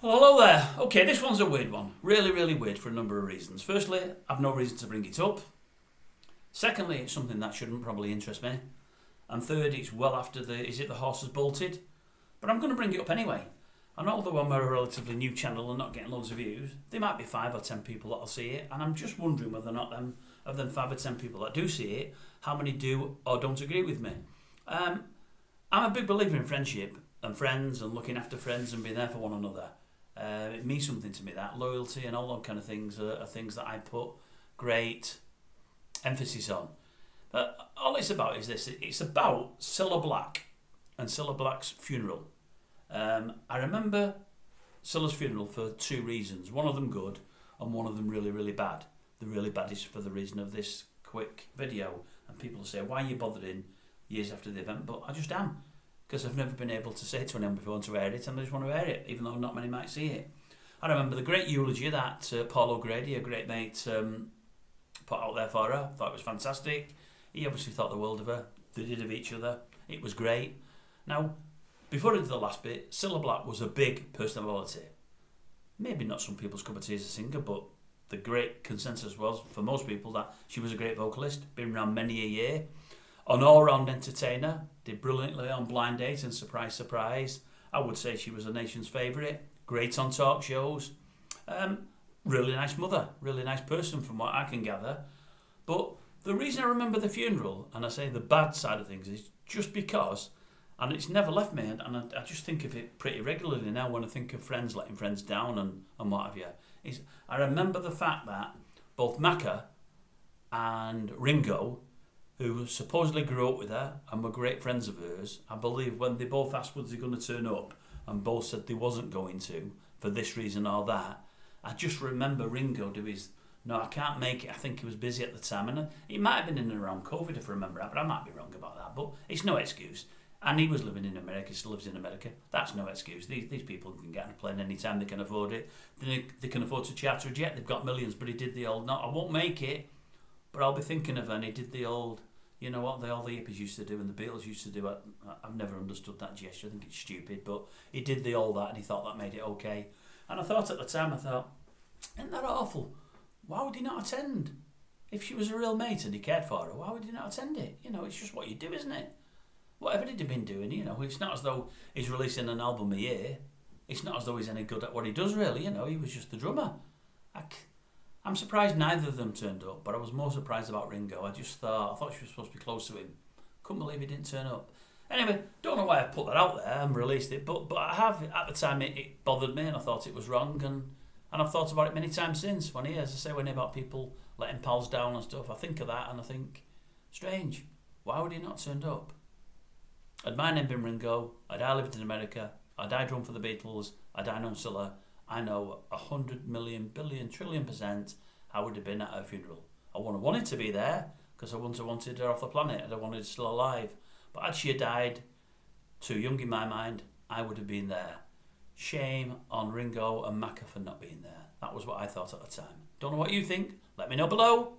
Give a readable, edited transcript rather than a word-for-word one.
Well, hello there. Okay, this one's a weird one. Really, really weird for a number of reasons. Firstly, I've no reason to bring it up. Secondly, it's something that shouldn't probably interest me. And third, it's well after the horse has bolted. But I'm going to bring it up anyway. And although I'm a relatively new channel and not getting loads of views, there might be 5 or 10 people that'll see it. And I'm just wondering whether or not of them 5 or 10 people that do see it, how many do or don't agree with me. I'm a big believer in friendship and friends and looking after friends and being there for one another. It means something to me, that loyalty and all those kind of things are things that I put great emphasis on. But all it's about is this: it's about Cilla Black and Cilla Black's funeral. I remember Cilla's funeral for 2 reasons. One of them good and one of them really, really bad. The really bad is for the reason of this quick video, and people say, why are you bothering years after the event? But I just am, because I've never been able to say to anyone before to air it, and I just want to air it, even though not many might see it. I remember the great eulogy that Grady, a great mate, put out there for her. I thought it was fantastic. He obviously thought the world of her. They did of each other. It was great. Now, before I did the last bit, Cilla Black was a big personality. Maybe not some people's cup of tea as a singer, but the great consensus was, for most people, that she was a great vocalist, been around many a year. An all-round entertainer, did brilliantly on Blind Date and Surprise Surprise. I would say she was the nation's favourite. Great on talk shows. Really nice mother, really nice person from what I can gather. But the reason I remember the funeral, and I say the bad side of things, is just because, and it's never left me, and I just think of it pretty regularly now when I think of friends letting friends down and what have you, is I remember the fact that both Macca and Ringo, who supposedly grew up with her and were great friends of hers, I believe when they both asked was they going to turn up and both said they wasn't going to for this reason or that, I just remember Ringo do his, no, I can't make it, I think he was busy at the time, and he might have been in and around COVID if I remember that, but I might be wrong about that, but it's no excuse. And he was living in America, still lives in America. That's no excuse. These people can get on a plane anytime they can afford it. They can afford to charter a jet. They've got millions, but he did the old, no, I won't make it, but I'll be thinking of her. And he did the old, you know what, all the hippies used to do and the Beatles used to do. I've never understood that gesture. I think it's stupid, but he did the all that and he thought that made it okay. And I thought at the time, isn't that awful? Why would he not attend? If she was a real mate and he cared for her, why would he not attend it? You know, it's just what you do, isn't it? Whatever he'd have been doing, you know, it's not as though he's releasing an album a year. It's not as though he's any good at what he does, really. You know, he was just the drummer. I'm surprised neither of them turned up, but I was more surprised about Ringo. I thought she was supposed to be close to him. Couldn't believe he didn't turn up. Anyway, don't know why I put that out there and released it, but I have, at the time, it bothered me and I thought it was wrong, and I've thought about it many times since. When I hear about people letting pals down and stuff, I think of that and I think, strange, why would he not turned up? Had my name been Ringo, had I lived in America, had I drummed for the Beatles, had I known Cilla, I know 100 million, billion, trillion% I would have been at her funeral. I wouldn't have wanted to be there, because I wouldn't have wanted her off the planet, I'd have wanted her still alive. But had she died, too young in my mind, I would have been there. Shame on Ringo and Macca for not being there. That was what I thought at the time. Don't know what you think, let me know below.